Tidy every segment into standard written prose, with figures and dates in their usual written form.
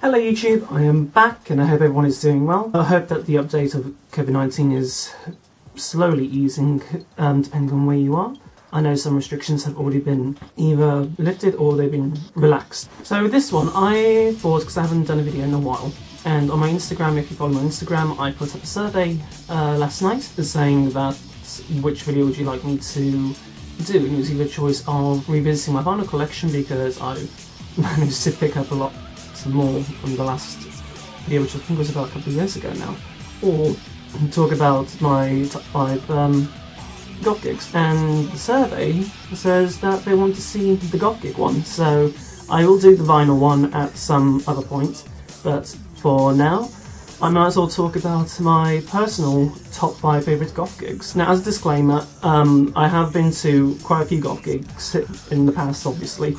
Hello YouTube, I am back and I hope everyone is doing well. I hope that the update of COVID-19 is slowly easing depending on where you are. I know some restrictions have already been either lifted or they've been relaxed. So with this one, I thought, because I haven't done a video in a while, and on my Instagram, if you follow my Instagram, I put up a survey last night saying that which video would you like me to do, and it was either a choice of revisiting my vinyl collection because I've managed to pick up a lot more from the last video, which I think was about a couple of years ago now, or talk about my top 5 Goth gigs. And the survey says that they want to see the Goth gig one, so I will do the vinyl one at some other point, but for now I might as well talk about my personal top 5 favourite Goth gigs. Now, as a disclaimer, I have been to quite a few Goth gigs in the past, obviously,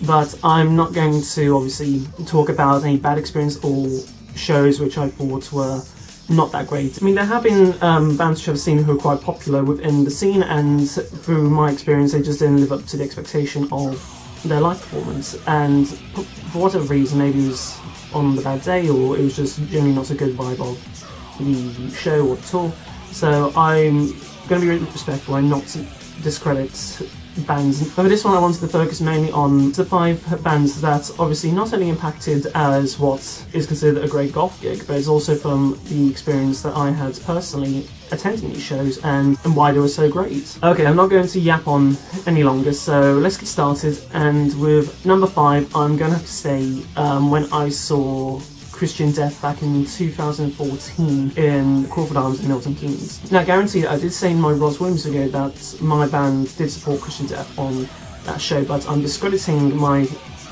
but I'm not going to obviously talk about any bad experience or shows which I thought were not that great. I mean, there have been bands which I've seen who are quite popular within the scene, and through my experience they just didn't live up to the expectation of their live performance, and for whatever reason, maybe it was on the bad day or it was just generally not a good vibe of the show or the tour. So I'm going to be really respectful and not discredit bands. But for this one I wanted to focus mainly on the 5 bands that obviously not only impacted as what is considered a great Goth gig, but it's also from the experience that I had personally attending these shows and why they were so great. Okay, I'm not going to yap on any longer, so let's get started. And with number 5, I'm going to have to say when I saw Christian Death back in 2014 in Crawford Arms in Milton Keynes. Now, guaranteed, I did say in my Ros Williams video that my band did support Christian Death on that show, but I'm discrediting my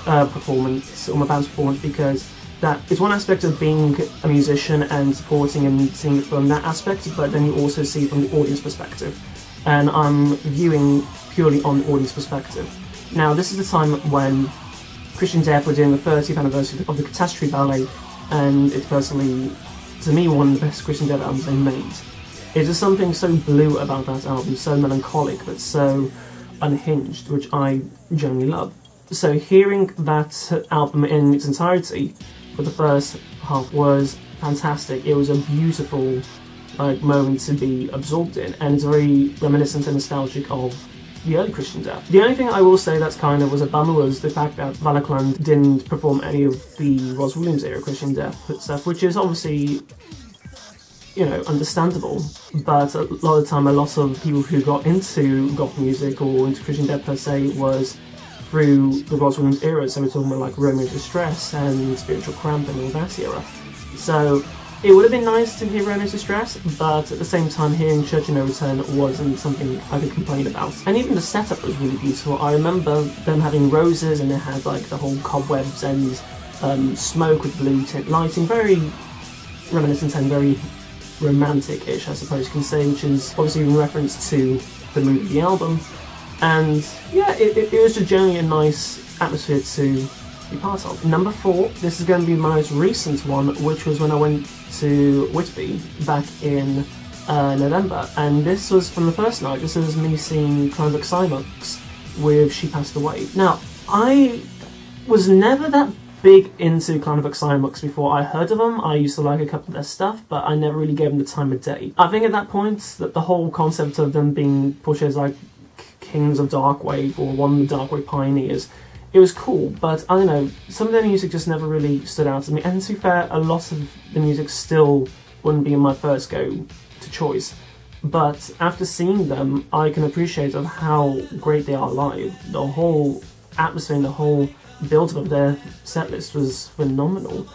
performance, or my band's performance, because that is one aspect of being a musician and supporting and seeing it from that aspect, but then you also see it from the audience perspective, and I'm viewing purely on the audience perspective. Now, this is the time when Christian Death were doing the 30th anniversary of the Catastrophe Ballet, and it's personally, to me, one of the best Christian Death albums they made. It's just something so blue about that album, so melancholic, but so unhinged, which I generally love. So hearing that album in its entirety for the first half was fantastic. It was a beautiful moment to be absorbed in, and it's very reminiscent and nostalgic of the early Christian Death. The only thing I will say that's kind of was a bummer was the fact that Valakland didn't perform any of the Ros Williams era Christian Death stuff, which is obviously, you know, understandable, but a lot of the time a lot of people who got into goth music or into Christian Death per se was through the Ros Williams era, so we're talking about like Romeo Distress and Spiritual Cramp and all that era. So it would have been nice to hear Romeo's Distress, but at the same time hearing Church of No Return wasn't something I could complain about. And even the setup was really beautiful. I remember them having roses, and it had like the whole cobwebs and smoke with blue tint lighting, very reminiscent and very romantic-ish, I suppose you can say, which is obviously in reference to the mood of the album. And yeah, it was just generally a nice atmosphere to be part of. Number 4, this is going to be my most recent one, which was when I went to Whitby back in November, and this was from the first night. This was me seeing Kind of Xymox with She Passed Away. Now, I was never that big into Kind of Xymox before I heard of them. I used to like a couple of their stuff, but I never really gave them the time of day. I think at that point that the whole concept of them being portrayed as like kings of darkwave or one of the darkwave pioneers, it was cool, but I don't know, some of their music just never really stood out to me, and to be fair, a lot of the music still wouldn't be my first go-to choice. But after seeing them, I can appreciate of how great they are live. The whole atmosphere and the whole build-up of their setlist was phenomenal,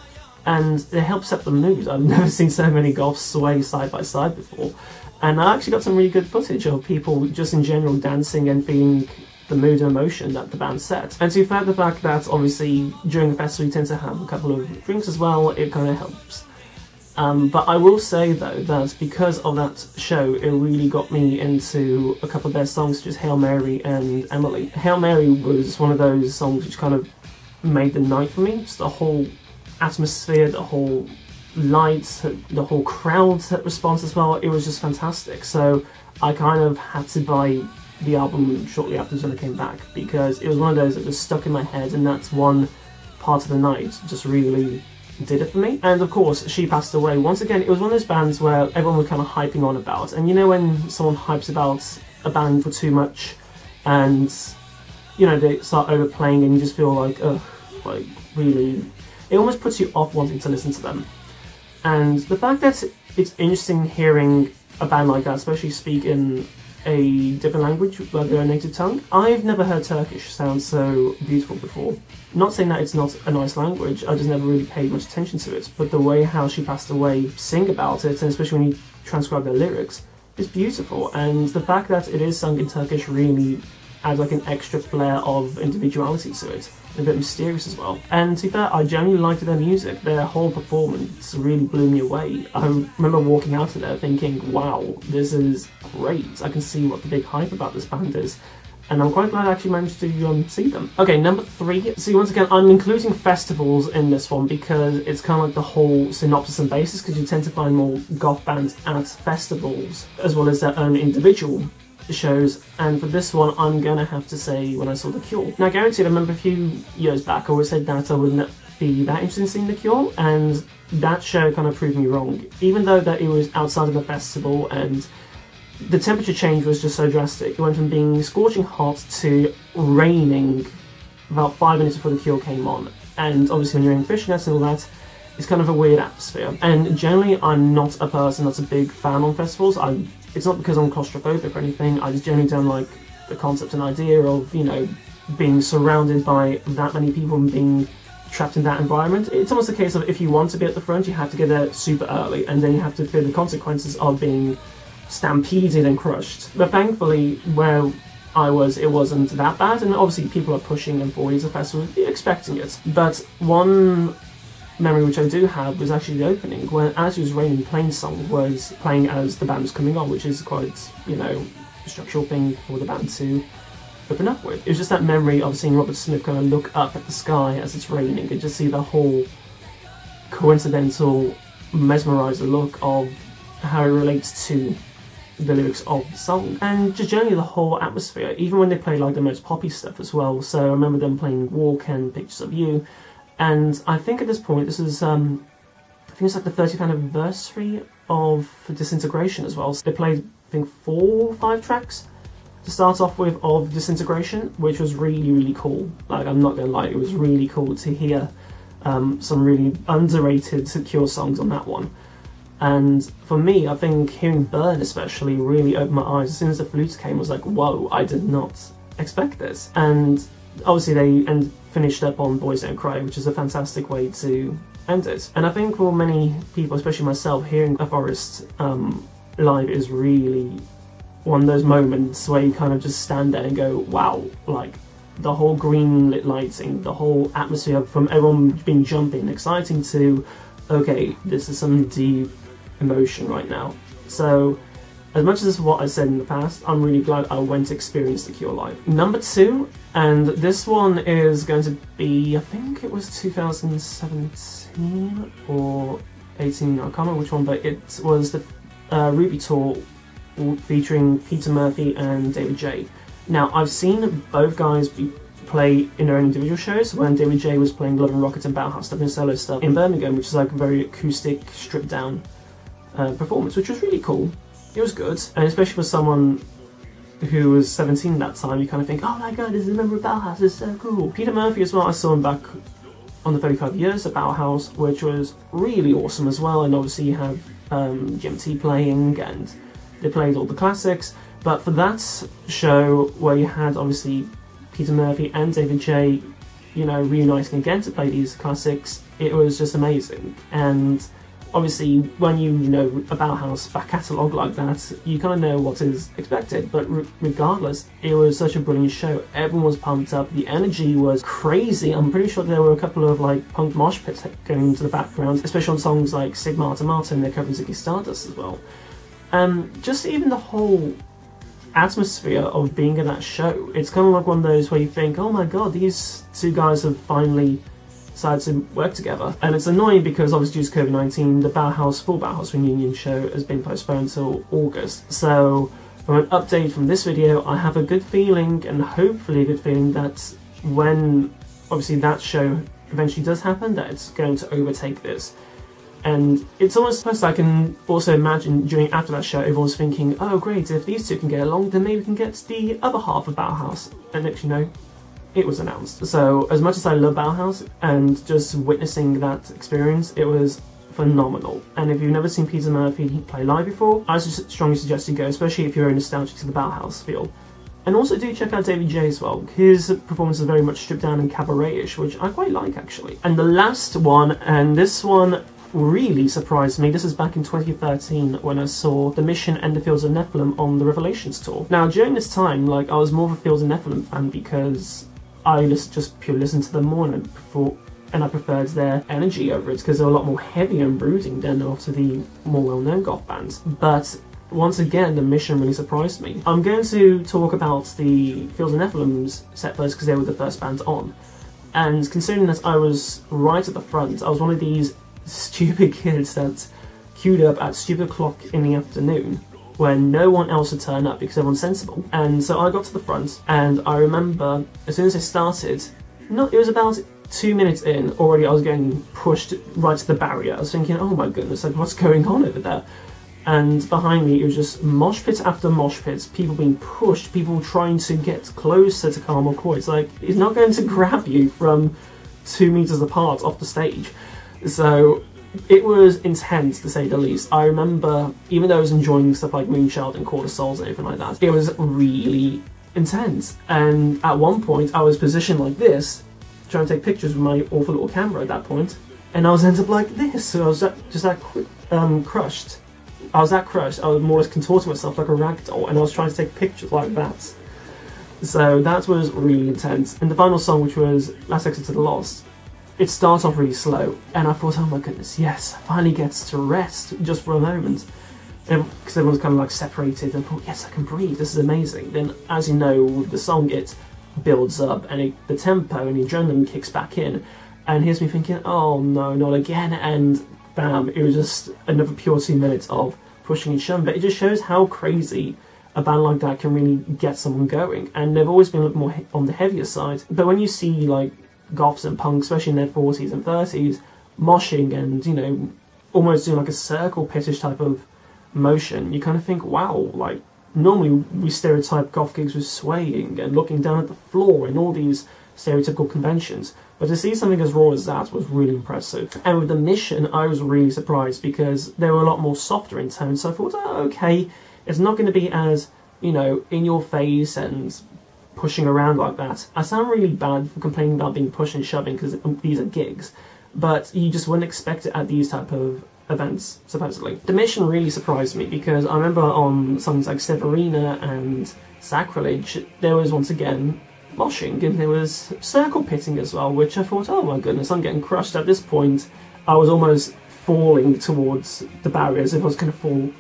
and it helped set the mood. I've never seen so many goths sway side by side before, and I actually got some really good footage of people just in general dancing and feeling the mood and emotion that the band set. And to be fair, the fact that obviously during the festival you tend to have a couple of drinks as well, it kind of helps. But I will say though that because of that show, it really got me into a couple of their songs, such as Hail Mary and Emily. Hail Mary was one of those songs which kind of made the night for me. Just the whole atmosphere, the whole lights, the whole crowd response as well, it was just fantastic. So I kind of had to buy the album shortly after when I came back, because it was one of those that just stuck in my head, and that's one Part of the Night just really did it for me. And of course, She Passed Away. Once again, it was one of those bands where everyone was kind of hyping on about. And you know when someone hypes about a band for too much and, you know, they start overplaying and you just feel like, ugh, like, really... It almost puts you off wanting to listen to them. And the fact that it's interesting hearing a band like that, especially speak in a different language, like their native tongue. I've never heard Turkish sound so beautiful before. Not saying that it's not a nice language, I just never really paid much attention to it, but the way how She Passed Away sing about it, and especially when you transcribe their lyrics, is beautiful, and the fact that it is sung in Turkish really adds like an extra flair of individuality to it. A bit mysterious as well. And to be fair, I genuinely liked their music. Their whole performance really blew me away. I remember walking out of there thinking, wow, this is great. I can see what the big hype about this band is. And I'm quite glad I actually managed to see them. Okay, number 3. See, once again, I'm including festivals in this one because it's kind of like the whole synopsis and basis, because you tend to find more goth bands at festivals, as well as their own individual shows, and for this one I'm gonna have to say When I Saw The Cure. Now guaranteed, I remember a few years back I always said that I wouldn't be that interested in seeing The Cure, and that show kind of proved me wrong. Even though that it was outside of the festival and the temperature change was just so drastic, it went from being scorching hot to raining about 5 minutes before The Cure came on, and obviously when you're in fishnets and all that, it's kind of a weird atmosphere. And generally I'm not a person that's a big fan on festivals. It's not because I'm claustrophobic or anything, I just generally don't like the concept and idea of, you know, being surrounded by that many people and being trapped in that environment. It's almost a case of if you want to be at the front, you have to get there super early, and then you have to feel the consequences of being stampeded and crushed. But thankfully, where I was, it wasn't that bad, and obviously people are pushing and forward to the festival, expecting it. But one memory which I do have was actually the opening, when As It Was Raining Plainsong was playing as the band was coming on, which is quite, you know, a structural thing for the band to open up with. It was just that memory of seeing Robert Smith kind of look up at the sky as it's raining and just see the whole coincidental, mesmerizer look of how it relates to the lyrics of the song, and just generally the whole atmosphere, even when they played like the most poppy stuff as well. So I remember them playing Walk and Pictures of You. And I think at this point, this is, I think it's like the 30th anniversary of Disintegration as well. So they played, I think, 4 or 5 tracks to start off with of Disintegration, which was really, really cool. Like, I'm not gonna lie, it was really cool to hear some really underrated Cure songs on that one. And for me, I think hearing Burn especially really opened my eyes. As soon as the flutes came, I was like, whoa, I did not expect this. And obviously they finished up on Boys Don't Cry, which is a fantastic way to end it. And I think for many people, especially myself, hearing A Forest live is really one of those moments where you kind of just stand there and go, wow, like the whole green lit lighting, the whole atmosphere from everyone being jumping, exciting to, okay, this is some deep emotion right now. So as much as this is what I said in the past, I'm really glad I went to experience The Cure live. Number 2, and this one is going to be, I think it was 2017 or 18, I can't remember which one, but it was the Ruby tour featuring Peter Murphy and David J. Now, I've seen both guys play in their own individual shows, when David J was playing Love and Rocket and Bauhaus stuff and solo stuff in Birmingham, which is like a very acoustic, stripped down performance, which was really cool. It was good, and especially for someone who was 17 at that time, you kind of think, oh my god, this is a member of Bauhaus, this is so cool. Peter Murphy as well, I saw him back on the 35 Years at Bauhaus, which was really awesome as well, and obviously you have GMT playing, and they played all the classics. But for that show, where you had obviously Peter Murphy and David J, you know, reuniting again to play these classics, it was just amazing. And obviously, when you know a Bauhaus back catalogue like that, you kind of know what is expected, but regardless, it was such a brilliant show. Everyone was pumped up, the energy was crazy. I'm pretty sure there were a couple of like punk mosh pits going into the background, especially on songs like Sigmata Martin, they're covering Ziggy Stardust as well. Just even the whole atmosphere of being at that show, it's kind of like one of those where you think, oh my god, these two guys have finally decided to work together. And it's annoying because obviously due to COVID-19, the full Bauhaus reunion show has been postponed until August. So from an update from this video, I have a good feeling, and hopefully a good feeling, that when obviously that show eventually does happen, that it's going to overtake this. And it's almost first I can also imagine after that show, everyone's thinking, oh great, if these two can get along, then maybe we can get the other half of Bauhaus. And next you know, it was announced. So as much as I love Bauhaus, and just witnessing that experience, it was phenomenal. And if you've never seen Peter Murphy play live before, I strongly suggest you go, especially if you're nostalgic to the Bauhaus feel. And also do check out David J as well. His performance is very much stripped down and cabaret-ish, which I quite like actually. And the last one, and this one really surprised me. This is back in 2013 when I saw The Mission and the Fields of Nephilim on the Revelations tour. Now during this time, like, I was more of a Fields of Nephilim fan because I just purely listened to them more and I preferred their energy over it because they were a lot more heavy and brooding than a lot of the more well-known goth bands. But once again, The Mission really surprised me. I'm going to talk about the Fields of Nephilim's set first because they were the first band on. And considering that I was right at the front, I was one of these stupid kids that queued up at stupid o'clock in the afternoon when no one else would turn up because everyone's sensible. And so I got to the front, and I remember as soon as I started, it was about 2 minutes in already, I was getting pushed right to the barrier. I was thinking, oh my goodness, like, what's going on over there? And behind me it was just mosh pit after mosh pit, people being pushed, people trying to get closer to Carl McCoy. It's like, he's not going to grab you from 2 meters apart off the stage. So it was intense, to say the least. I remember, even though I was enjoying stuff like Moonchild and Court of Souls and everything like that, it was really intense. And at one point, I was positioned like this, trying to take pictures with my awful little camera at that point, and I was ended up like this. So I was just that crushed. I was that crushed. I was more or less contorting myself like a rag doll, and I was trying to take pictures like that. So that was really intense. And the final song, which was Last Exit to the Lost, it starts off really slow, and I thought, oh my goodness, yes, I finally gets to rest just for a moment. Because everyone's kind of like separated, and I thought, yes, I can breathe, this is amazing. Then, as you know, with the song, it builds up, and the tempo and the adrenaline kicks back in, and here's me thinking, oh no, not again, and bam, it was just another pure 2 minutes of pushing and shoving. But it just shows how crazy a band like that can really get someone going, and they've always been a little more on the heavier side. But when you see like goths and punks, especially in their 40s and 30s, moshing and, you know, almost doing like a circle pittish type of motion, you kind of think, wow, like, normally we stereotype goth gigs with swaying and looking down at the floor and all these stereotypical conventions, but to see something as raw as that was really impressive. And with The Mission, I was really surprised because they were a lot more softer in tone, so I thought, oh, okay, it's not going to be as, you know, in your face and pushing around like that. I sound really bad for complaining about being pushed and shoving because these are gigs, but you just wouldn't expect it at these type of events, supposedly. The Mission really surprised me because I remember on songs like Severina and Sacrilege, there was once again moshing, and there was circle pitting as well, which I thought, oh my goodness, I'm getting crushed. At this point, I was almost falling towards the barriers if I was going to fall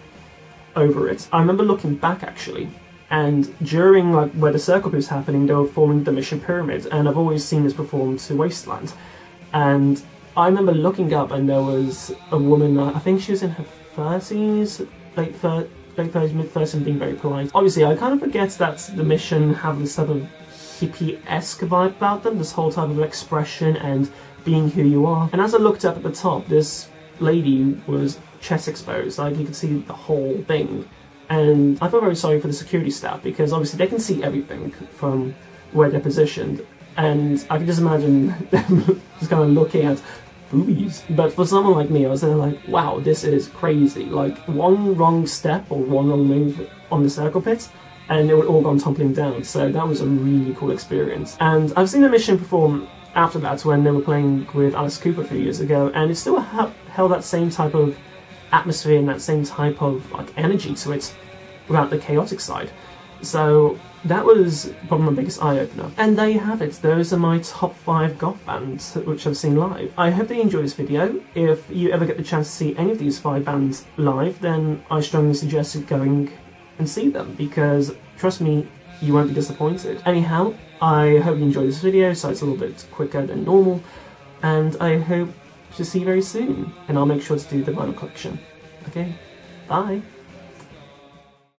over it. I remember looking back actually, and during like where the circle pit was happening, they were forming the Mission Pyramid, and I've always seen this performed to Wasteland. And I remember looking up, and there was a woman, I think she was in her 30s, late 30s, mid-30s, and being very polite. Obviously, I kind of forget that the Mission have this type of hippie-esque vibe about them, this whole type of expression and being who you are. And as I looked up at the top, this lady was chest exposed, like you could see the whole thing. And I felt very sorry for the security staff because obviously they can see everything from where they're positioned. And I can just imagine them just kind of looking at boobies. But for someone like me, I was there like, wow, this is crazy. Like, one wrong step or one wrong move on the circle pit, and it would all gone tumbling down. So that was a really cool experience. And I've seen The Mission perform after that when they were playing with Alice Cooper a few years ago, and it still held that same type of atmosphere and that same type of like energy to it without the chaotic side. So that was probably my biggest eye-opener. And there you have it. Those are my top 5 goth bands which I've seen live. I hope that you enjoyed this video. If you ever get the chance to see any of these 5 bands live, then I strongly suggest going and see them, because trust me, you won't be disappointed. Anyhow, I hope you enjoyed this video, so it's a little bit quicker than normal, and I hope to see you very soon, and I'll make sure to do the vinyl collection. Okay, bye!